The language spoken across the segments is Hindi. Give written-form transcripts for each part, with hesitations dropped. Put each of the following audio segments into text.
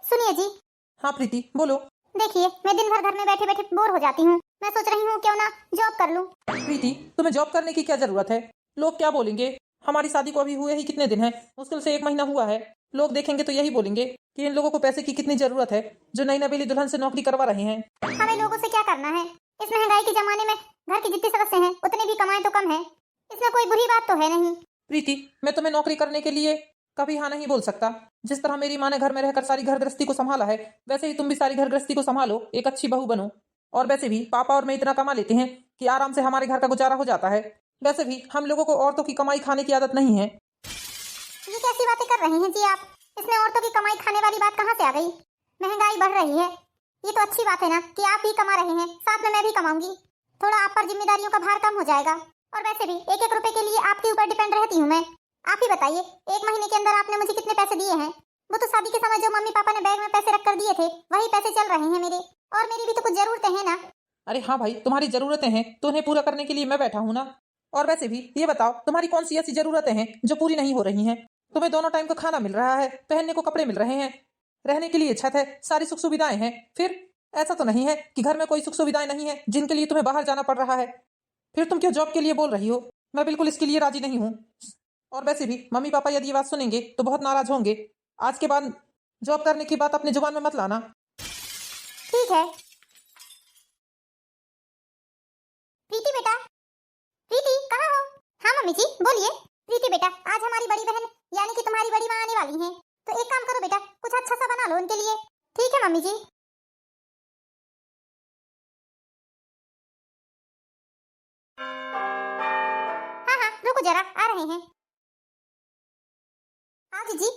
सुनिए जी। हाँ प्रीति बोलो। देखिए, मैं दिन भर घर में बैठे बैठे बोर हो जाती हूँ। मैं सोच रही हूँ क्यों ना जॉब कर लूँ। प्रीति तुम्हें जॉब करने की क्या जरूरत है? लोग क्या बोलेंगे? हमारी शादी को अभी हुए ही कितने दिन हैं? मुश्किल से 1 महीना हुआ है। लोग देखेंगे तो यही बोलेंगे कि इन लोगों को पैसे की कितनी जरूरत है जो नई नवेली दुल्हन से नौकरी करवा रहे हैं। हमें लोगों से क्या करना है? इस महंगाई के जमाने में घर के जितने सदस्य हैं उतने भी कमाए तो कम है। इसमें कोई बुरी बात तो है नहीं। प्रीति मैं तुम्हें नौकरी करने के लिए कभी हाँ नहीं बोल सकता। जिस तरह मेरी माँ ने घर में रहकर सारी घर गृहस्थी को संभाला है वैसे ही तुम भी सारी घर गृहस्थी को संभालो, एक अच्छी बहू बनो। और वैसे भी पापा और मैं इतना कमा लेते हैं कि आराम से हमारे घर का गुजारा हो जाता है। वैसे भी हम लोगों को औरतों की कमाई खाने की आदत नहीं है। ये कैसी बातें कर रही हैं जी आप? इसमें औरतों की कमाई खाने वाली बात कहाँ से आ गई? महंगाई बढ़ रही है, ये तो अच्छी बात है ना कि आप ही कमा रहे हैं, साथ में मैं भी कमाऊंगी। थोड़ा आप पर जिम्मेदारियों का भार कम हो जाएगा। और वैसे भी 1-1 रुपए के लिए आपके ऊपर डिपेंड रहती हूँ मैं। आप ही बताइए, 1 महीने के अंदर आपने मुझे कितने पैसे दिए हैं? वो तो शादी के समय जो मम्मी पापा ने बैग में पैसे रख कर दिए थे वही पैसे चल रहे हैं मेरे। और मेरी भी तो कुछ जरूरतें हैं ना। अरे हाँ भाई, तुम्हारी जरूरतें हैं तो उन्हें पूरा करने के लिए मैं बैठा हूँ ना। और वैसे भी ये बताओ तुम्हारी कौन सी ऐसी जरूरतें हैं जो पूरी नहीं हो रही हैं? तुम्हें दोनों टाइम का खाना मिल रहा है, पहनने को कपड़े मिल रहे हैं, रहने के लिए छत है, सारी सुख सुविधाएं हैं। फिर ऐसा तो नहीं है कि घर में कोई सुख सुविधाएं नहीं है जिनके लिए तुम्हें बाहर जाना पड़ रहा है। फिर तुम क्यों जॉब के लिए बोल रही हो? मैं बिल्कुल इसके लिए राजी नहीं हूँ। और वैसे भी मम्मी पापा यदि ये बात सुनेंगे तो बहुत नाराज होंगे। आज के बाद जॉब करने की बात अपने जुबान में मत लाना। ठीक है। प्रीति बेटा, प्रीति कहाँ हो? हाँ मम्मी जी बोलिए। प्रीति बेटा, आज हमारी बड़ी बहन यानी कि तुम्हारी बड़ी माँ आने वाली हैं, तो एक काम करो बेटा, कुछ अच्छा सा बना लो उनके लिए। ठीक है मम्मी जी। हाँ हाँ रुको जरा, आ रहे हैं। हाँ जीजी।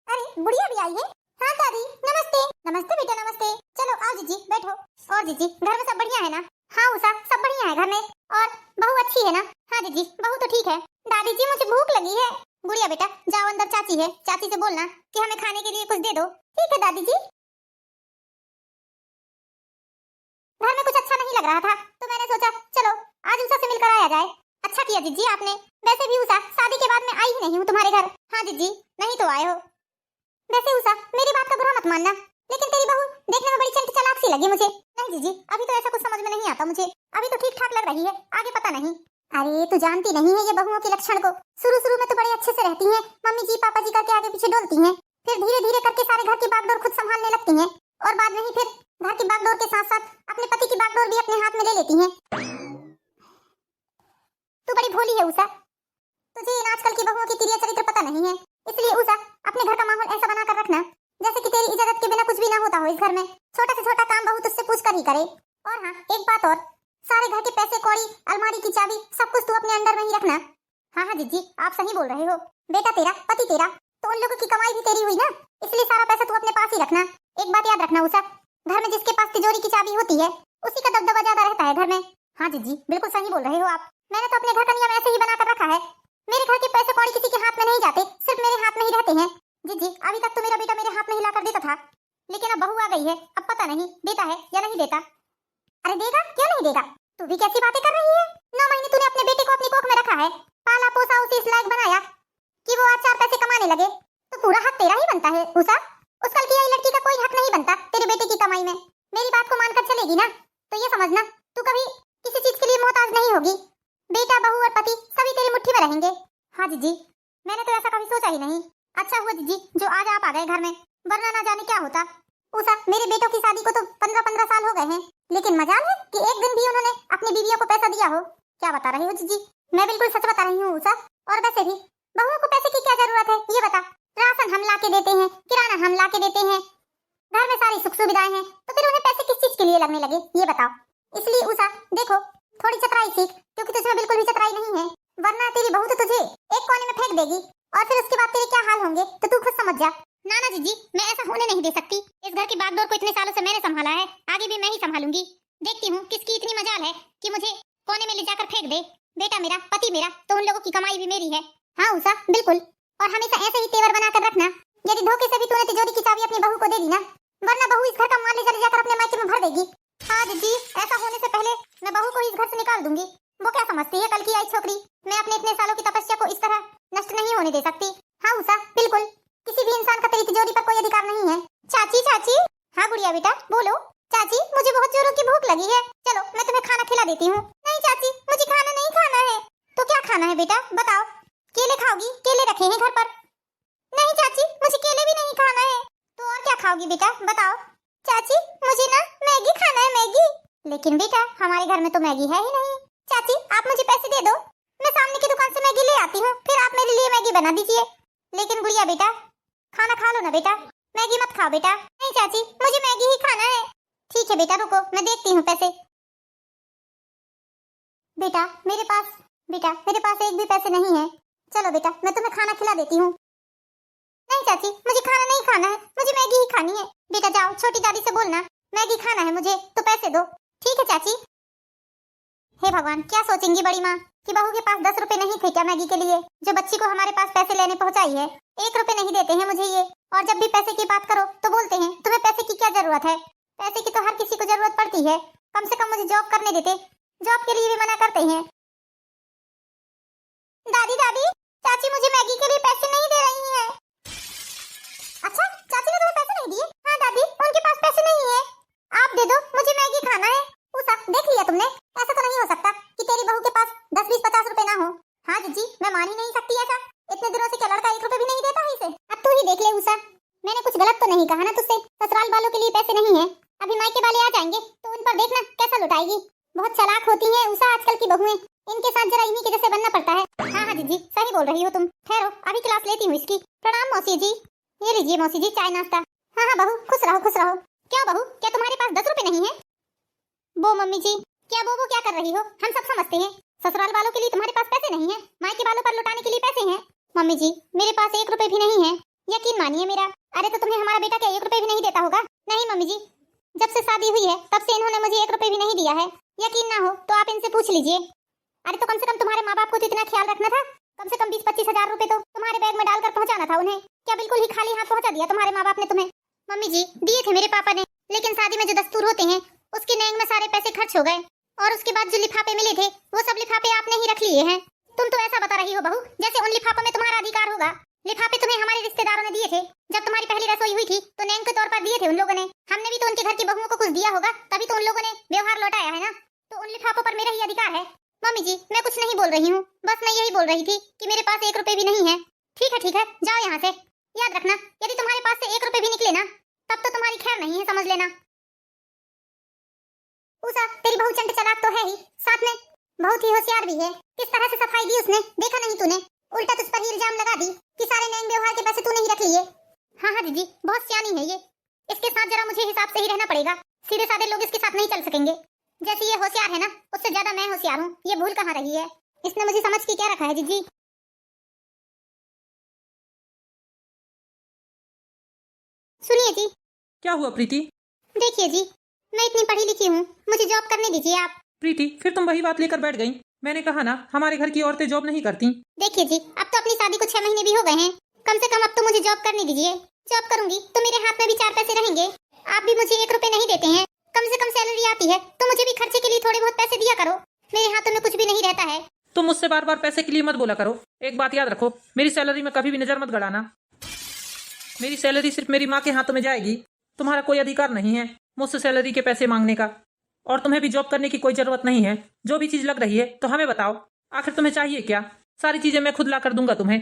अरे गुड़िया भी आई है। हाँ दादी नमस्ते। नमस्ते बेटा नमस्ते। चलो आओ जीजी बैठो। और जीजी घर में सब बढ़िया है ना? हाँ उषा सब बढ़िया है घर में। और बहू अच्छी है ना? हाँ जीजी बहू तो ठीक है। दादी जी मुझे भूख लगी है। गुड़िया बेटा जाओ अंदर, चाची है, चाची से बोलना कि हमें खाने के लिए कुछ दे दो। ठीक है दादी जी। घर में कुछ अच्छा नहीं लग रहा था तो मैंने सोचा चलो आज उषा से मिलकर आया जाए। अच्छा किया जीजी आपने। वैसे भी उषा शादी के बाद मैं आई ही नहीं हूँ तुम्हारे घर। हाँ जीजी नहीं तो आए हो। वैसे उषा मेरी बात का बुरा मत मानना, लेकिन तेरी बहू देखने में बड़ी चंट चालाक सी लगी मुझे। नहीं जीजी अभी तो ऐसा कुछ समझ में नहीं आता मुझे, अभी तो ठीक ठाक लग रही है, आगे पता नहीं। अरे तू जानती नहीं है ये बहुओं के लक्षण को। शुरू शुरू में तो बड़े अच्छे से रहती हैं, मम्मी जी पापा जी करके आगे पीछे डोलती हैं, फिर धीरे धीरे करके सारे घर की बागडोर खुद संभालने लगती हैं और बाद में ही फिर घर की बागडोर के साथ साथ अपने पति की बागडोर भी अपने हाथ में ले लेती हैं। तू बड़ी भोली है उषा, तुझे इन आजकल की बहुओं की क्रिया चरित्र पता नहीं है। इसलिए उषा अपने घर का माहौल ऐसा बनाकर रखना जैसे कि तेरी इजाजत के बिना कुछ भी ना होता हो इस घर में। छोटा से छोटा काम बहू तुझसे पूछ कर ही करे। और हाँ एक बात और, सारे घर के पैसे कौड़ी अलमारी की चाबी सब कुछ तू अपने अंडर में ही रखना। हाँ हाँ जीजी आप सही बोल रहे हो। बेटा तेरा पति तेरा तो उन लोगों की कमाई भी तेरी हुई ना, इसलिए सारा पैसा तू अपने पास ही रखना। एक बात याद रखना उषा, घर में जिसके पास तिजोरी की चाबी होती है उसी का दबदबा ज्यादा रहता है घर में। हाँ जीजी बिल्कुल सही बोल रहे हो आप। मैंने तो अपने घर का नियम ऐसे ही बनाकर रखा है, मेरे घर के पैसे कौड़ी किसी के हाथ में नहीं जाते, सिर्फ मेरे हाथ में ही रहते हैं। जीजी अभी तक तो मेरा बेटा मेरे हाथ में ही लाकर देता था, लेकिन अब बहू आ गई है, अब पता नहीं देता है या नहीं देता। अरे देगा क्यों नहीं देगा? तू भी कैसी बातें कर रही है? 9 महीने तूने अपने बेटे को अपनी कोख में रखा है, पाला पोसा उसे इस लायक बनाया कि वो आज 4 पैसे कमाने लगे, तो पूरा हक तेरा ही बनता है उषा। उस कल की आई लड़की का कोई हक नहीं बनता तेरे बेटे की कमाई में। मेरी बात को मानकर चलेगी ना तो ये समझना तू कभी किसी चीज के लिए मोहताज नहीं होगी। बेटा बहू और पति सभी तेरी मुट्ठी में रहेंगे। हाँ जीजी मैंने तो ऐसा कभी सोचा ही नहीं। अच्छा हुआ जीजी जो आज आप आ गए घर में, वरना ना जाने क्या होता। उषा मेरे बेटों की शादी को तो 15-15 साल हो गए हैं, लेकिन मजाल है कि एक दिन भी उन्होंने अपनी बीवियों को पैसा दिया हो। क्या बता रही हो जीजी? मैं बिल्कुल सच बता रही हूँ उषा। और वैसे भी बहुओं को पैसे की क्या जरूरत है ये बता? राशन हम ला के देते हैं, किराना हम ला के देते हैं, घर में सारी सुख सुविधाएं हैं, तो फिर उन्हें पैसे किस चीज के लिए लगने लगे ये बताओ? इसलिए उषा देखो थोड़ी चतुराई सीख, क्योंकि तुझमें बिल्कुल भी चतुराई नहीं है, वरना तेरी बहू तो तुझे एक कोने में फेंक देगी और फिर उसके बाद तेरे क्या हाल होंगे तो तू खुद समझ जा। नाना जीजी मैं ऐसा होने नहीं दे सकती। इस घर की बागडोर को इतने सालों से मैंने संभाला है, आगे भी मैं ही संभालूंगी। देखती हूँ किसकी इतनी मजाल है कि मुझे कोने में ले जाकर फेंक दे। बेटा मेरा पति मेरा तो उन लोगों की कमाई भी मेरी है। हाँ उषा बिल्कुल, और हमेशा ऐसे ही तेवर बनाकर रखना। यदि धोखे से भी तूने तिजोरी की चाबी अपनी बहू को दे दी ना, वरना बहू इस घर का माल ले जाकर अपने मायके में भर देगी। हाँ जीजी ऐसा होने से पहले मैं बहू को इस घर से निकाल दूंगी। वो क्या समझती है कल की आई छोकरी? मैं अपने इतने सालों की तपस्या को इस तरह नष्ट नहीं होने दे सकती। हाँ उषा बिल्कुल, किसी भी इंसान का तेरी तिजोरी पर कोई अधिकार नहीं है। चाची चाची। हाँ गुड़िया बेटा बोलो। चाची मुझे बहुत जोरों की भूख लगी है, चलो मैं तुम्हें खाना खिला देती हूँ। नहीं चाची मुझे खाना नहीं खाना है। तो क्या खाना है बेटा बताओ। केले खाओगी? केले रखे हैं घर पर। नहीं चाची मुझे केले भी नहीं खाना है। तो और क्या खाओगी बेटा बताओ। चाची मुझे ना मैगी खाना है, मैगी। लेकिन बेटा हमारे घर में तो मैगी है ही नहीं। चाची आप मुझे पैसे दे दो, मैं सामने की दुकान से मैगी ले आती हूँ, फिर आप मेरे लिए मैगी बना दीजिए। लेकिन गुड़िया बेटा खाना खा लो ना बेटा, मैगी मत खाओ बेटा। नहीं चाची मुझे मैगी ही खाना है। ठीक है बेटा रुको मैं देखती हूँ पैसे। बेटा मेरे पास एक भी पैसे नहीं है। चलो बेटा मैं तुम्हें खाना खिला देती हूँ। नहीं चाची मुझे खाना नहीं खाना है, मुझे मैगी ही खानी है। बेटा जाओ छोटी दादी से बोलना मैगी खाना है मुझे तो पैसे दो। ठीक है चाची। हे भगवान क्या सोचेंगी बड़ी माँ कि बहू के पास 10 रुपए नहीं थे क्या मैगी के लिए, जो बच्ची को हमारे पास पैसे लेने पहुंचाई है। 1 रुपए नहीं देते हैं मुझे ये, और जब भी पैसे की बात करो तो बोलते हैं तुम्हें पैसे की क्या जरूरत है। पैसे की तो हर किसी को जरूरत पड़ती है, कम से कम मुझे जॉब करने देते, जॉब के लिए भी मना करते हैं। दादी दादी चाची मुझे मैगी के लिए पैसे नहीं दे रही है। अच्छा चाची ने तुम्हें पैसे नहीं दिए? हाँ दादी उनके पास पैसे नहीं है, आप दे दो मुझे मैगी खाना है। उषा देख लिया तुमने, ऐसा तो नहीं हो सकता कि तेरी बहू के पास 10 20 50 रुपए ना हो। हाँ जीजी मैं मान ही नहीं सकती ऐसा, इतने दिनों से क्या लड़का 1 रुपए भी नहीं देता है इसे। अब तू ही देख ले उषा, मैंने कुछ गलत तो नहीं कहा ना तुझसे। ससुराल वालों के लिए पैसे नहीं है, अभी मायके वाले आ जाएंगे तो उन पर देखना कैसा लुटाएगी। बहुत चालाक होती है उषा आजकल की बहुएं, इनके साथ जरा इन्हीं के जैसे बनना पड़ता है। हाँ हाँ जीजी सही बोल रही हो तुम, ठहरो अभी क्लास लेती हूँ इसकी। प्रणाम मौसी जी। ये लीजिए मौसी जी चाय नाश्ता। हाँ हाँ बहू खुश रहो खुश रहो। क्या बहू क्या तुम्हारे पास 10 रुपए नहीं है? वो मम्मी जी क्या वो क्या कर रही हो, हम सब समझते हैं ससुराल वालों के लिए तुम्हारे पास पैसे नहीं है, मायके वालों पर लुटाने के लिए पैसे हैं। मम्मी जी मेरे पास 1 रुपए भी नहीं है, यकीन मानिए मेरा। अरे तो तुम्हें हमारा बेटा क्या 1 रुपए भी नहीं देता होगा? नहीं मम्मी जी जब से शादी हुई है तब से इन्होंने मुझे 1 रुपए भी नहीं दिया है, यकीन ना हो तो आप इनसे पूछ लीजिए। अरे तो कम से कम तुम्हारे माँ बाप को तो इतना ख्याल रखना था, कम से कम 20-25 हजार रुपए तो तुम्हारे बैग में डालकर पहुंचाना था उन्हें। क्या बिल्कुल ही खाली हाथ पहुंचा दिया तुम्हारे माँ बाप ने तुम्हें? मम्मी जी दिए थे मेरे पापा ने, लेकिन शादी में जो दस्तूर होते हैं उसके नेंग में सारे पैसे खर्च हो गए, और उसके बाद जो लिफाफे मिले थे वो सब लिफाफे आपने ही रख लिए हैं। तुम तो ऐसा बता रही हो बहू जैसे उन लिफाफों में तुम्हारा अधिकार होगा। लिफाफे तुम्हें हमारे रिश्तेदारों ने दिए थे, जब तुम्हारी पहली रसोई हुई थी तो नेंग के तौर पर दिए थे उन लोगों ने। हमने भी तो उनके घर की बहुओं को कुछ दिया होगा, तभी तो उन लोगों ने व्यवहार लौटाया है ना। तो उन लिफाफों पर मेरा ही अधिकार है। मम्मी जी मैं कुछ नहीं बोल रही हूँ, बस मैं यही बोल रही थी कि मेरे पास 1 रुपए भी नहीं है। ठीक है जाओ यहाँ से। याद रखना यदि तुम्हारे पास से 1 रुपए भी निकले ना तब तो तुम्हारी खैर नहीं है, समझ लेना। उषा तेरी बहू चंट चालाक तो है ही, साथ में बहुत ही होशियार भी है। किस तरह से सफाई दी उसने देखा नहीं तूने? उल्टा तुझ पर ही इल्जाम लगा दी कि सारे नेंग व्यवहार के पैसे तूने ही रख लिए। हाँ हाँ दीदी बहुत सियानी है ये, इसके साथ जरा मुझे हिसाब से ही रहना पड़ेगा, सीधे साधे लोग इसके साथ नहीं चल सकेंगे। जैसे ये होशियार है ना उससे ज्यादा मैं होशियार हूँ, ये भूल कहाँ रही है? इसने मुझे समझ के क्या रखा है जीजी? सुनिए जी। क्या हुआ प्रीति? देखिए जी मैं इतनी पढ़ी लिखी हूँ, मुझे जॉब करने दीजिए आप। प्रीति फिर तुम वही बात लेकर बैठ गई। मैंने कहा ना हमारे घर की औरतें जॉब नहीं करती। देखिए जी अब तो अपनी शादी को 6 महीने भी हो गए हैं, कम से कम अब तो मुझे जॉब करने दीजिए। जॉब करूंगी तो मेरे हाथ में भी 4 पैसे रहेंगे। आप भी मुझे 1 रुपए नहीं देते हैं, कम से कम सैलरी आती है तो मुझे भी खर्चे के लिए थोड़े बहुत पैसे दिया करो, मेरे हाथों में कुछ भी नहीं रहता है। तुम मुझसे बार बार पैसे के लिए मत बोला करो। एक बात याद रखो, मेरी सैलरी में कभी भी नजर मत गड़ाना। मेरी सैलरी सिर्फ मेरी माँ के हाथों में जाएगी, तुम्हारा कोई अधिकार नहीं है मुझसे सैलरी के पैसे मांगने का। और तुम्हें भी जॉब करने की कोई जरूरत नहीं है। जो भी चीज लग रही है तो हमें बताओ, आखिर तुम्हें चाहिए क्या? सारी चीजें मैं खुद ला कर दूंगा तुम्हें,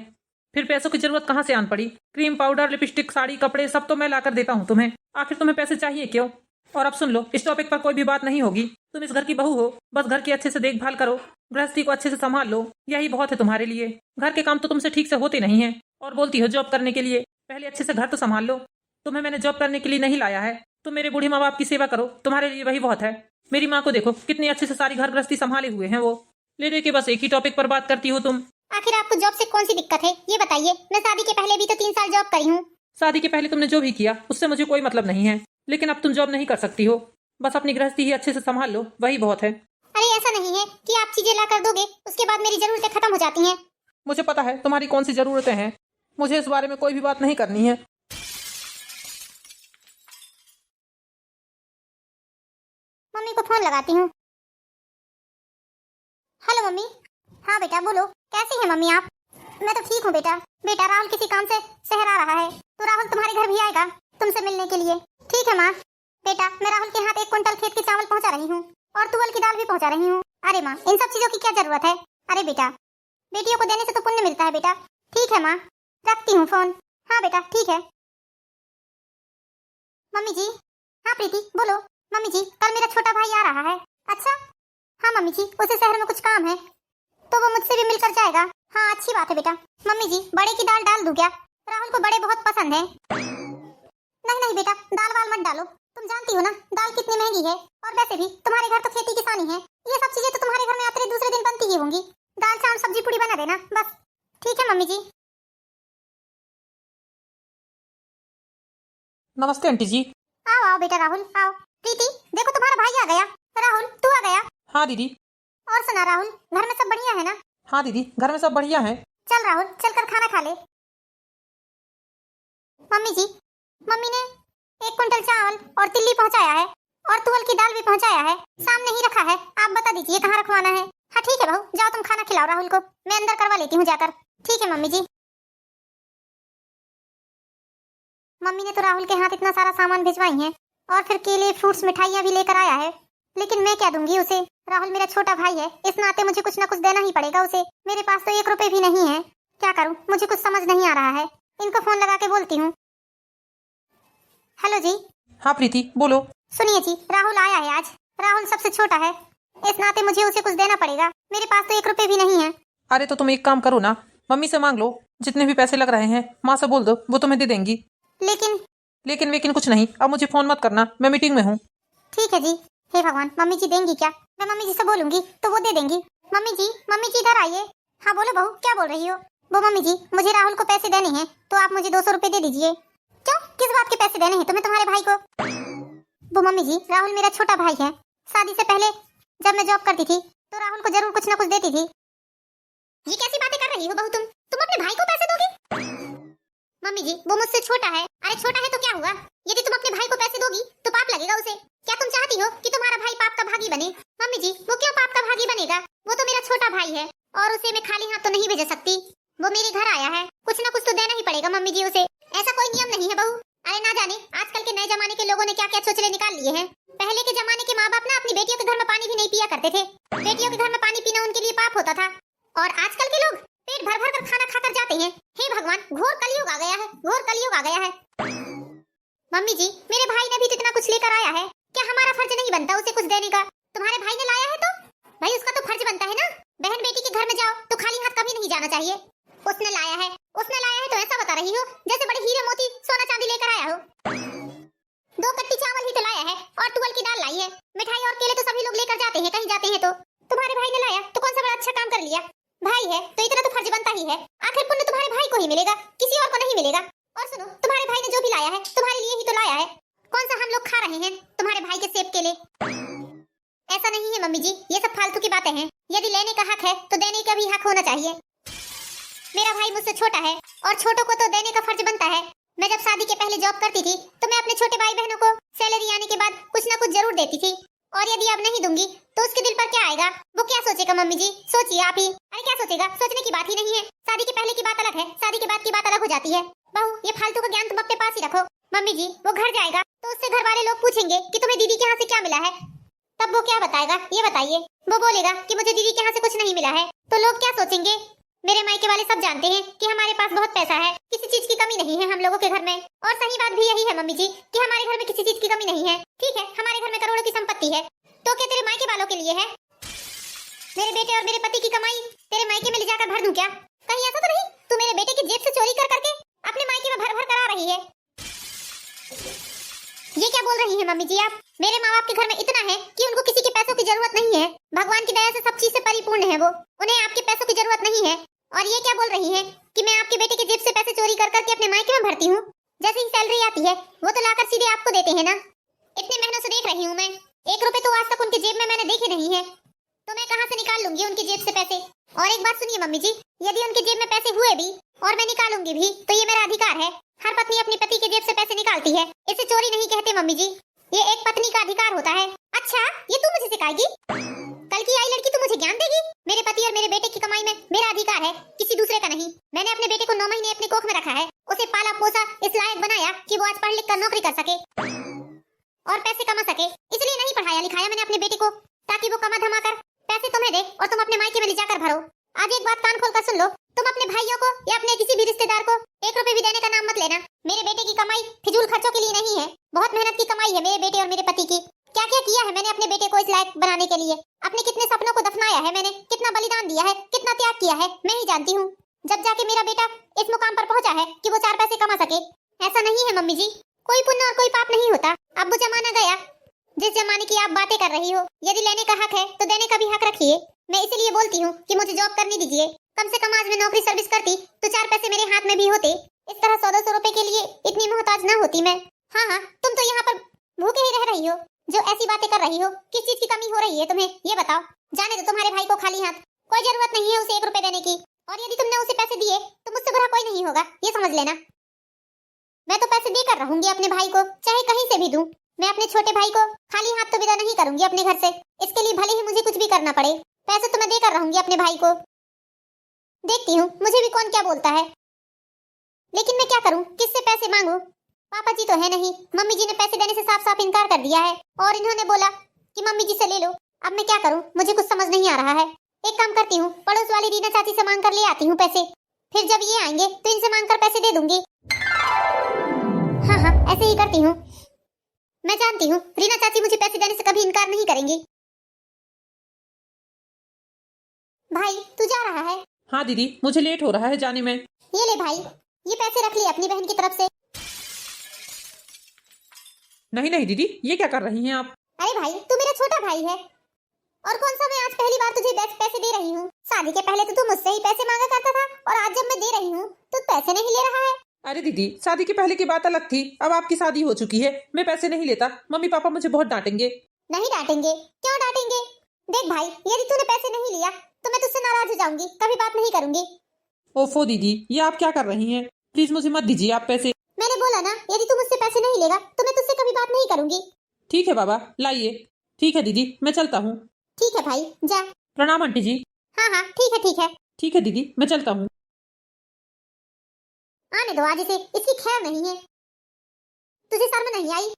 फिर पैसों की जरूरत कहाँ से आन पड़ी? क्रीम पाउडर लिपस्टिक साड़ी कपड़े सब तो मैं ला कर देता हूँ तुम्हें, आखिर तुम्हें पैसे चाहिए क्यों? और अब सुन लो इस टॉपिक पर कोई भी बात नहीं होगी। तुम इस घर की बहू हो, बस घर की अच्छे से देखभाल करो, गृहस्थी को अच्छे से संभाल लो, यही बहुत है तुम्हारे लिए। घर के काम तो तुमसे ठीक से होते नहीं है और बोलती हो जॉब करने के लिए। पहले अच्छे से घर तो संभाल लो। तुम्हें मैंने जॉब करने के लिए नहीं लाया है, तुम मेरे बूढ़े माँ बाप की सेवा करो, तुम्हारे लिए वही बहुत है। मेरी माँ को देखो कितनी अच्छे से सारी घर गृहस्थी संभाले हुए हैं वो, ले दे के बस एक ही टॉपिक पर बात करती हो तुम। आखिर आपको जॉब से कौन सी दिक्कत है ये बताइए? मैं शादी के पहले भी तो 3 साल जॉब करी हूँ। शादी के पहले तुमने जो भी किया उससे मुझे कोई मतलब नहीं है, लेकिन अब तुम जॉब नहीं कर सकती हो, बस अपनी गृहस्थी ही अच्छे से संभाल लो, वही बहुत है। अरे ऐसा नहीं है कि आप चीजें ला कर दोगे उसके बाद मेरी जरूरतें खत्म हो जाती हैं। मुझे पता है तुम्हारी कौन सी जरूरतें हैं, मुझे इस बारे में कोई भी बात नहीं करनी है। मम्मी को फोन लगाती हूँ। Hello mummy. हाँ बेटा बोलो, कैसी है मम्मी आप? मैं तो ठीक हूँ बेटा। बेटा राहुल किसी काम से शहर आ रहा है, तो राहुल तुम्हारे घर भी आएगा। तुमसे मिलने के लिए। ठीक है माँ। बेटा, मैं राहुल के हाथ 1 क्विंटल खेत के चावल पहुंचा रही हूँ और तुअर की दाल भी पहुंचा रही हूँ। अरे माँ, इन सब चीजों की क्या जरूरत है? अरे बेटा, बेटियों को देने से तो पुण्य मिलता है बेटा। ठीक है माँ, रखती हूँ फोन। हाँ बेटा, ठीक है। मम्मी जी। हाँ प्रीति, बोलो। मम्मी जी, कल मेरा छोटा भाई आ रहा है। अच्छा। हाँ मम्मी जी, उसे शहर में कुछ काम है तो वो मुझसे भी मिलकर जाएगा। हाँ, अच्छी बात है बेटा। मम्मी जी, बड़े की दाल डाल दूं क्या? राहुल को बड़े बहुत पसंद है। नहीं नहीं बेटा, दाल वाल मत डालो। तुम जानती हो ना दाल कितनी महंगी है, और वैसे भी तुम्हारे घर तो खेती किसानी है, ये सब चीजें तो तुम्हारे घर में आते दूसरे दिन बनती ही होंगी। दाल चावल सब्जी पूड़ी बना देना बस। ठीक है मम्मी जी। नमस्ते आंटी जी। आओ आओ बेटा राहुल, आओ। प्रीति, देखो तुम्हारा भाई आ गया। राहुल, तू आ गया? हाँ दीदी। और सुना राहुल, घर में सब बढ़िया है ना? हाँ दीदी, घर में सब बढ़िया है। चल राहुल, चलकर खाना खा ले। मम्मी जी, मम्मी ने 1 क्विंटल चावल और तिल्ली पहुंचाया है और तुअर की दाल भी पहुंचाया है। सामने ही रखा है, आप बता दीजिए कहाँ रखवाना है। हाँ ठीक है बहू, जाओ तुम खाना खिलाओ राहुल को, मैं अंदर करवा लेती हूँ जाकर। ठीक है मम्मी जी। मम्मी ने तो राहुल के हाथ इतना सारा सामान भिजवाई है और फिर केले, फ्रूट्स, मिठाइयाँ भी लेकर आया है, लेकिन मैं क्या दूंगी उसे? राहुल मेरा छोटा भाई है, इस नाते मुझे कुछ ना कुछ देना ही पड़ेगा उसे। मेरे पास तो 1 रुपए भी नहीं है, क्या करूं? मुझे कुछ समझ नहीं आ रहा है। इनको फोन लगा के बोलती हूँ। हेलो जी। हाँ प्रीति, बोलो। सुनिए जी, राहुल आया है आज। राहुल सबसे छोटा है, इस नाते मुझे उसे कुछ देना पड़ेगा। मेरे पास तो 1 रुपए भी नहीं है। अरे तो तुम एक काम करो ना, मम्मी से मांग लो, जितने भी पैसे लग रहे हैं माँ से बोल दो, वो तुम्हें दे देंगी। लेकिन कुछ नहीं, अब मुझे फोन मत करना, मैं मीटिंग में हूँ। ठीक है जी। हे भगवान, मम्मी जी देंगी क्या? मैं मम्मी जी से बोलूंगी तो वो दे देंगी। मम्मी जी इधर आइए। हाँ बोलो बहू, क्या बोल रही हो? वो मम्मी जी, मुझे राहुल को पैसे देने हैं तो आप मुझे 200 रुपए दे दीजिए। क्यों, किस बात के पैसे देने हैं तुम्हें तुम्हारे भाई को? वो मम्मी जी, राहुल मेरा छोटा भाई है। शादी से पहले जब मैं जॉब करती थी तो राहुल को जरूर कुछ ना कुछ देती थी। ये कैसी बातें कर रही हो बहू? तुम अपने भाई को पैसे दोगी? मम्मी जी, वो मुझसे छोटा है। अरे छोटा है तो क्या हुआ? यदि तुम अपने भाई को पैसे दोगी तो पाप लगेगा उसे। क्या तुम चाहती हो कि तुम्हारा भाई पाप का भागी बने? मम्मी जी, वो क्यों पाप का भागी बनेगा? वो तो मेरा छोटा भाई है और उसे मैं खाली हाथ तो नहीं भेज सकती। वो मेरे घर आया है, कुछ ना कुछ तो देना ही पड़ेगा मम्मी जी उसे। ऐसा कोई नियम नहीं है बहू। अरे ना जाने आजकल के नए जमाने के लोगों ने क्या क्या चोचले निकाल लिए हैं। पहले के जमाने के माँ बाप ना अपनी बेटियों के घर में पानी भी नहीं पिया करते थे। बेटियों के घर में पानी पीना उनके लिए पाप होता था। और आजकल के लोग पेट भर भर कर खाना खाकर जाते हैं। हे भगवान, घोर कलयुग आ गया है, घोर कलयुग आ गया है। मम्मी जी, मेरे भाई ने भी तो इतना कुछ लेकर आया है, क्या हमारा फर्ज नहीं बनता उसे कुछ देने का? तुम्हारे भाई ने लाया है तो भाई उसका तो फर्ज बनता है ना। बहन बेटी के घर में जाओ तो खाली हाथ कभी नहीं जाना चाहिए। उसने लाया है तो ऐसा बता रही हो जैसे बड़े हीरे मोती सोना चांदी लेकर आया हो। 2 कट्टी चावल ही तो लाया है और तुअर की दाल लाई है। मिठाई और केले तो सभी लोग लेकर जाते हैं कहीं जाते हैं तो। तुम्हारे भाई ने लाया तो कौन सा बड़ा अच्छा काम कर लिया? भाई है तो इतना तो फर्ज बनता ही है। आखिर पुण्य तुम्हारे भाई को ही मिलेगा, किसी और को नहीं मिलेगा। और सुनो, तुम्हारे भाई ने जो भी लाया है तुम्हारे लिए ही तो लाया है। कौन सा हम लोग खा रहे हैं तुम्हारे भाई के सेब केले? ऐसा नहीं है मम्मी जी, ये सब फालतू की बातें हैं। यदि लेने का हक है तो देने का भी हक होना चाहिए। मेरा भाई मुझसे छोटा है और छोटों को तो देने का फर्ज बनता है। मैं जब शादी के पहले जॉब करती थी तो मैं अपने छोटे भाई बहनों को सैलरी आने के बाद कुछ ना कुछ जरूर देती थी। और यदि अब नहीं दूंगी तो उसके दिल पर क्या आएगा? वो क्या सोचेगा मम्मी जी? सोचिए आप ही। अरे क्या सोचेगा? सोचने की बात ही नहीं है। शादी के पहले की बात अलग है, शादी के बाद की बात अलग हो जाती है। बहू, ये फालतू का ज्ञान तुम अपने पास ही रखो। मम्मी जी, वो घर जाएगा तो उससे घर वाले लोग पूछेंगे कि तुम्हें दीदी के यहाँ से क्या मिला है। तब वो क्या बताएगा ये बताइए? वो बोलेगा कि मुझे दीदी के यहाँ से कुछ नहीं मिला है। तो लोग क्या सोचेंगे? मेरे मायके वाले सब जानते हैं कि हमारे पास बहुत पैसा है, किसी चीज की कमी नहीं है हम लोगों के घर में। और सही बात भी यही है मम्मी जी कि हमारे घर में किसी चीज की कमी नहीं है। ठीक है, हमारे घर में करोड़ों की संपत्ति है, तो क्या तेरे मायके वालों के लिए है? मेरे बेटे और मेरे पति की कमाई तेरे मायके में ले जाकर भर दूं क्या? कहीं ऐसा तो नहीं तू मेरे बेटे की जेब से चोरी कर करके अपने मायके में भर भर कर आ रही है? ये क्या बोल रही है मम्मी जी आप? मेरे माँ बाप के घर में इतना है कि उनको किसी के पैसों की जरूरत नहीं है। भगवान की दया से सब चीज से परिपूर्ण है वो, उन्हें आपके पैसों की जरूरत नहीं है। और ये क्या बोल रही है कि मैं आपके बेटे की जेब से पैसे चोरी कर करके अपने मायके में भरती हूँ? जैसे ही सैलरी आती है वो तो लाकर सीधे आपको देते हैं ना। इतने महीनों से देख रही हूँ मैं, 1 रुपए तो आज तक उनकी जेब में मैंने देखे नहीं है, तो मैं कहाँ से निकाल लूंगी उनकी जेब से पैसे? और एक बात सुनिए मम्मी जी, यदि उनकी जेब में पैसे हुए भी और मैं निकालूंगी भी तो ये मेरा अधिकार है। हर पत्नी अपनी पति के जेब से पैसे निकालती है, इसे चोरी नहीं कहते मम्मी जी, ये एक पत्नी का अधिकार होता है। अच्छा, ये तू मुझे सिखाएगी? कल की आई लड़की तो मुझे ज्ञान देगी? मेरे पति और मेरे बेटे की कमाई में मेरा अधिकार है, किसी दूसरे का नहीं। मैंने अपने बेटे को 9 महीने अपनी कोख में रखा है, उसे पाला पोसा, इस लायक बनाया कि वो आज पढ़ लिख कर नौकरी कर सके और पैसे कमा सके। इसलिए नहीं पढ़ाया लिखाया मैंने अपने बेटे को, ताकि वो कमा धमा कर पैसे तुम्हें दे और तुम अपने मायके में ले जाकर भरो। आज एक बात कान खोल कर सुन लो, तुम अपने भाइयों को या अपने किसी भी रिश्तेदार को 1 रुपए भी देने का नाम मत लेना। मेरे बेटे की कमाई फिजूल खर्चों के लिए नहीं है, बहुत मेहनत की कमाई है मेरे बेटे और मेरे पति की। क्या क्या किया है मैंने अपने बेटे को इस लायक बनाने के लिए, अपने कितने सपनों को दफनाया है मैंने, कितना बलिदान दिया है, कितना त्याग किया है, मैं ही जानती हूँ। जब जाके मेरा बेटा इस मुकाम पर पहुंचा है कि वो 4 पैसे कमा सके। ऐसा नहीं है मम्मी जी, कोई पुण्य और कोई पाप नहीं होता। अब वो जमाना गया जिस जमाने की आप बातें कर रही हो। यदि लेने का हक है तो देने का भी हक रखिए। मैं इसलिए बोलती हूँ कि मुझे जॉब करने दीजिए, कम से कम आज मैं नौकरी सर्विस करती तो 4 पैसे मेरे हाथ में भी होते। इस तरह 100-200 रुपए के लिए इतनी मोहताज न होती मैं। हाँ, तुम तो यहाँ पर भूखे ही रह रही हो, जो ऐसी बातें कर रही हो। किस चीज की कमी हो रही है तुम्हें, ये बताओ। जाने दो तुम्हारे भाई को खाली हाथ, कोई जरूरत नहीं है उसे 1 रुपए देने की। और यदि तुमने उसे पैसे दिए तो मुझसे बुरा कोई नहीं होगा, ये समझ लेना। मैं तो पैसे देकर रहूंगी अपने भाई को, चाहे कहीं से भी दूं। मैं अपने छोटे भाई को खाली हाथ तो विदा नहीं करूंगी अपने घर से, इसके लिए भले ही मुझे कुछ भी करना पड़े। पैसे तो मैं देकर रहूंगी अपने भाई को। देखती हूँ मुझे भी कौन क्या बोलता है, लेकिन मैं क्या करूँ, किससे पैसे मांगू? पापा जी तो है नहीं, मम्मी जी ने पैसे देने से साफ साफ इनकार कर दिया है और इन्होंने बोला कि मम्मी जी से ले लो। अब मैं क्या करूँ, मुझे कुछ समझ नहीं आ रहा है। एक काम करती हूँ, पड़ोस वाली रीना चाची से मांग कर ले आती हूँ पैसे, फिर जब ये आएंगे तो इनसे मांग कर पैसे दे दूंगी। हाँ, ऐसे ही करती हूँ। मैं जानती हूँ रीना चाची मुझे पैसे देने से कभी इनकार नहीं करेंगी। भाई तू जा रहा है? हाँ दीदी, मुझे लेट हो रहा है जाने में। ये ले भाई, ये पैसे रख लिए अपनी बहन की तरफ से। नहीं नहीं दीदी, ये क्या कर रही हैं आप? अरे भाई, तू मेरा छोटा भाई है और कौन सा मैं आज पहली बार तुझे पैसे दे रही हूँ। शादी के पहले तो तू मुझसे ही पैसे मांगा करता था और आज जब मैं दे रही हूँ तो पैसे नहीं ले रहा है। अरे दीदी, शादी के पहले की बात अलग थी, अब आपकी शादी हो चुकी है, मैं पैसे नहीं लेता। मम्मी पापा मुझे बहुत डांटेंगे। नहीं डांटेंगे, क्यों डांटेंगे? देख भाई, यदि तूने पैसे नहीं लिया तो मैं तुझसे नाराज हो जाऊंगी, कभी बात नहीं करूंगी। ओफो दीदी, ये आप क्या कर रही हैं? प्लीज मुझे मत दीजिए आप पैसे। मैंने बोला ना, यदि तू मुझसे पैसे नहीं लेगा तो मैं तुझसे कभी बात नहीं करूंगी। ठीक है बाबा, लाइए। ठीक है दीदी, मैं चलता हूँ। ठीक है भाई, जा। प्रणाम आंटी जी। हाँ, ठीक है ठीक है। ठीक है दीदी, मैं चलता हूँ। आने दो आज इसे, इसकी खैर नहीं है। तुझे शर्म नहीं आई?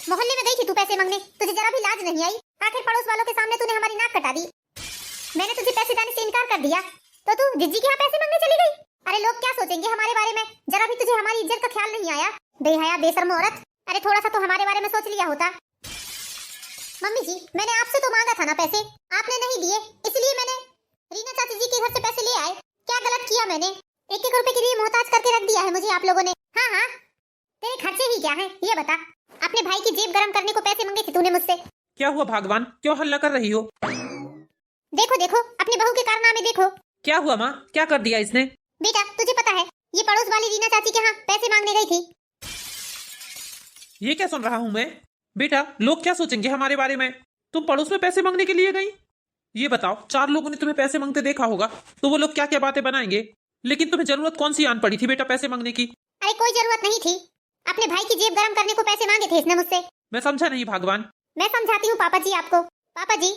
मोहल्ले में गई थी तू पैसे मांगने, तुझे जरा भी लाज नहीं आई? आखिर पड़ोस वालों के सामने तूने हमारी नाक कटा दी। मैंने तुझे पैसे देने से इनकार कर दिया तो तू जिज्जी के यहाँ पैसे मांगने चली गई। अरे लोग क्या सोचेंगे हमारे बारे में, जरा भी तुझे हमारी इज्जत का ख्याल नहीं आया? बेहया बेशर्म औरत, अरे थोड़ा सा तो हमारे बारे में सोच लिया होता। मम्मी जी, मैंने आपसे तो मांगा था ना पैसे, आपने नहीं दिए, इसलिए मैंने रीना चाची जी के घर से पैसे ले आए। क्या गलत किया मैंने? 1-1 रुपए के लिए मोहताज करके रख दिया है मुझे आप लोगों ने। हाँ, तेरे खर्चे ही क्या है ये बता। अपने भाई की जेब गरम करने को पैसे मांगे थे तूने मुझसे। क्या हुआ भगवान, क्यों हल्ला कर रही हो? देखो देखो, अपनी बहू के कारनामे देखो। क्या हुआ माँ, क्या कर दिया इसने? बेटा तुझे पता है, ये पड़ोस वाली रीना चाची के यहाँ पैसे मांगने गई थी। ये क्या सुन रहा हूँ मैं? बेटा, लोग क्या सोचेंगे हमारे बारे में? तुम पड़ोस में पैसे मांगने के लिए गई? ये बताओ, 4 लोगों ने तुम्हें पैसे मांगते देखा होगा तो वो लोग क्या क्या बातें बनाएंगे, लेकिन तुम्हें जरूरत कौन सी आन पड़ी थी बेटा पैसे मांगने की? अरे कोई जरूरत नहीं थी, अपने भाई की जेब गरम करने को पैसे मांगे थे इसने मुझसे। मैं समझा नहीं भगवान। मैं समझाती हूँ पापा जी आपको। पापा जी,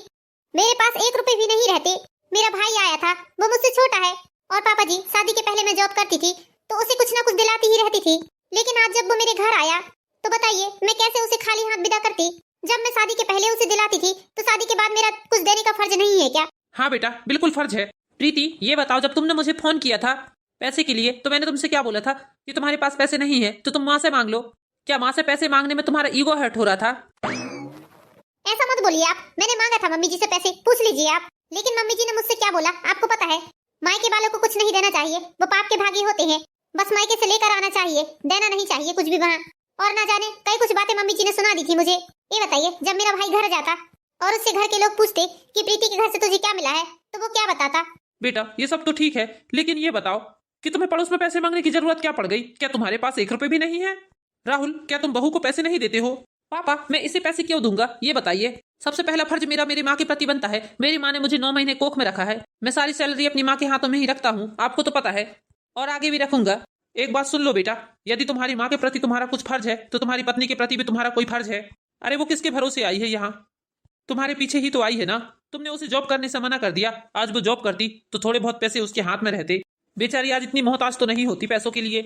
मेरे पास 1 रुपए भी नहीं रहते। मेरा भाई आया था, वो मुझसे छोटा है, और पापा जी शादी के पहले मैं जॉब करती थी तो उसे कुछ ना कुछ दिलाती ही रहती थी। लेकिन आज जब वो मेरे घर आया तो बताइए मैं कैसे उसे खाली हाथ विदा करती? जब मैं शादी के पहले उसे दिलाती थी तो शादी के बाद मेरा कुछ देने का फर्ज नहीं है क्या? हाँ बेटा, बिल्कुल फर्ज है। प्रीति, ये बताओ, जब तुमने मुझे फोन किया था पैसे के लिए तो मैंने तुमसे क्या बोला था कि तुम्हारे पास पैसे नहीं है तो तुम माँ से मांग लो। क्या माँ से पैसे मांगने में तुम्हारा ईगो हर्ट हो रहा था? ऐसा मत बोलिए आप, मैंने मांगा था मम्मी जी से पैसे, पूछ लीजिए आप। लेकिन मम्मी जी ने मुझसे क्या बोला आपको पता है? मायके वालों को कुछ नहीं देना चाहिए, वो पाप के भागी होते हैं। बस मायके से लेकर आना चाहिए, देना नहीं चाहिए कुछ भी वहाँ। और ना जाने कई कुछ बातें मम्मी जी ने सुना दी थी मुझे। ये बताइए, जब मेरा भाई घर जाता और उससे घर के लोग पूछते कि प्रीति के घर से तुझे क्या मिला है तो वो क्या बताता? बेटा ये सब तो ठीक है, लेकिन ये बताओ कि तुम्हें पड़ोस में पैसे मांगने की जरूरत क्या पड़ गई? क्या तुम्हारे पास 1 रुपए भी नहीं है? राहुल, क्या तुम बहू को पैसे नहीं देते हो? पापा, मैं इसे पैसे क्यों दूंगा ये बताइए। सबसे पहला फर्ज मेरा मेरी माँ के प्रति बनता है। मेरी माँ ने मुझे 9 महीने कोख में रखा है, मैं सारी सैलरी अपनी माँ के हाथों में ही रखता हूँ, आपको तो पता है, और आगे भी रखूंगा। एक बात सुन लो बेटा, यदि तुम्हारी माँ के प्रति तुम्हारा कुछ फर्ज है तो तुम्हारी पत्नी के प्रति भी तुम्हारा कोई फर्ज है। अरे वो किसके भरोसे आई है यहाँ? तुम्हारे पीछे ही तो आई है ना। तुमने उसे जॉब करने से मना कर दिया। आज वो जॉब करती तो थोड़े बहुत पैसे उसके हाथ में रहते। बेचारी आज इतनी मोहताज तो नहीं होती पैसों के लिए।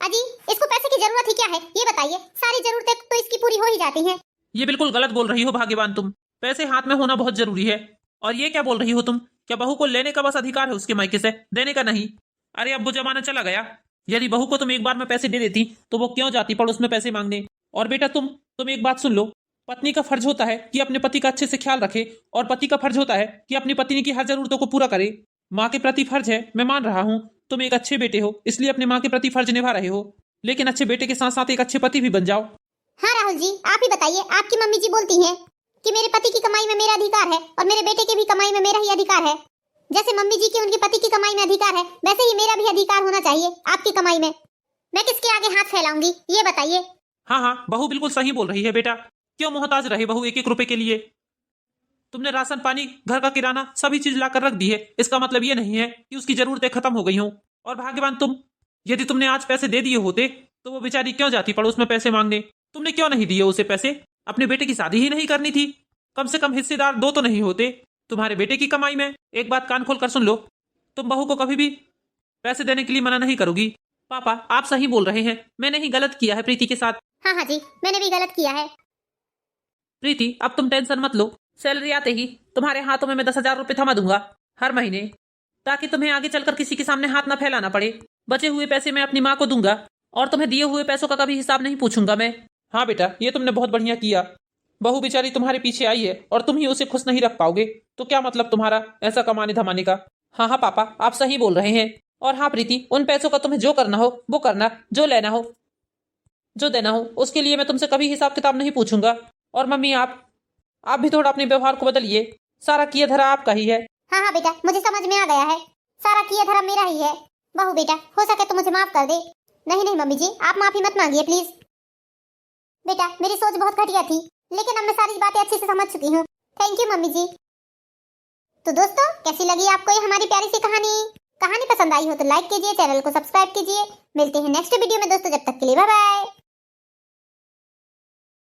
अजी, इसको पैसे की जरूरत ही क्या है ये बताइए। सारी जरूरतें तो इसकी पूरी हो ही जाती हैं। ये बिल्कुल गलत बोल रही हो भाग्यवान तुम। पैसे हाथ में होना बहुत जरूरी है। और ये क्या बोल रही हो तुम? क्या बहू को लेने का बस अधिकार है उसके मायके से, देने का नहीं? अरे अब वो जमाना चला गया। यदि बहू को तुम एक बार में पैसे दे देती तो वो क्यों जाती पड़ोस में पैसे मांगने? और बेटा तुम एक बात सुन लो। पत्नी का फर्ज होता है कि अपने पति का अच्छे से ख्याल रखे, और पति का फर्ज होता है कि अपनी पत्नी की हर जरूरतों को पूरा करे। माँ के प्रति फर्ज है, मैं मान रहा हूँ। तुम एक अच्छे बेटे हो, इसलिए अपने माँ के प्रति फर्ज निभा रहे हो, लेकिन अच्छे बेटे के साथ साथ एक अच्छे पति भी बन जाओ। हाँ राहुल जी, आप ही बताइए। आपकी मम्मी जी बोलती हैं कि मेरे पति की कमाई में मेरा अधिकार है और मेरे बेटे के भी कमाई में मेरा ही अधिकार है। जैसे मम्मी जी के उनके पति की कमाई में अधिकार है, वैसे ही मेरा भी अधिकार होना चाहिए आपकी कमाई में। मैं किसके आगे हाथ फैलाऊंगी ये बताइए। हाँ हाँ, बहू बिल्कुल सही बोल रही है बेटा। क्यों मोहताज रहे बहू एक एक रुपए के लिए? तुमने राशन पानी, घर का किराना सभी चीज लाकर रख दी है। इसका मतलब ये नहीं है कि उसकी जरूरतें खत्म हो गई हों। और भाग्यवान तुम, यदि तुमने आज पैसे दे दिए होते तो वो बेचारी क्यों जाती पड़ोस में पैसे मांगने? तुमने क्यों नहीं दिए उसे पैसे? अपने बेटे की शादी ही नहीं करनी थी? कम से कम हिस्सेदार दो तो नहीं होते तुम्हारे बेटे की कमाई में? एक बात कान खोल कर सुन लो, तुम बहू को कभी भी पैसे देने के लिए मना नहीं करोगी। पापा आप सही बोल रहे हैं, मैंने ही गलत किया है प्रीति के साथ। हाँ हाँ जी, मैंने भी गलत किया है। प्रीति अब तुम टेंशन मत लो। सैलरी आते ही तुम्हारे हाथों में मैं 10,000 रुपए थमा दूंगा हर महीने, ताकि तुम्हें आगे चलकर किसी के सामने हाथ ना फैलाना पड़े। बचे हुए पैसे मैं अपनी माँ को दूंगा और तुम्हें दिए हुए पैसों का कभी हिसाब नहीं पूछूंगा मैं। हाँ बेटा, ये तुमने बहुत बढ़िया किया। बहू बेचारी तुम्हारे पीछे आई है और तुम ही उसे खुश नहीं रख पाओगे तो क्या मतलब तुम्हारा ऐसा कमाने धमाने का? हाँ हाँ पापा, आप सही बोल रहे हैं। और हाँ प्रीति, उन पैसों का तुम्हें जो करना हो वो करना, जो लेना हो जो देना हो उसके लिए मैं तुमसे कभी हिसाब किताब नहीं पूछूंगा। और मम्मी आप भी थोड़ा अपने व्यवहार को बदलिए। सारा किया धरा आपका ही है। हाँ हाँ बेटा, मुझे समझ में आ गया है। सारा किया धरा मेरा ही है। बहू बेटा, हो सके तो मुझे माफ कर दे। नहीं नहीं मम्मी जी, आप माफी मत मांगिए प्लीज। बेटा मेरी सोच बहुत घटिया थी, लेकिन अब मैं सारी बातें अच्छे से समझ चुकी हूँ। थैंक यू मम्मी जी। तो दोस्तों, कैसी लगी आपको ये हमारी प्यारी सी कहानी? कहानी पसंद आई हो तो लाइक कीजिए, चैनल को सब्सक्राइब कीजिए। मिलते हैं नेक्स्ट वीडियो में दोस्तों, जब तक के लिए बाय बाय।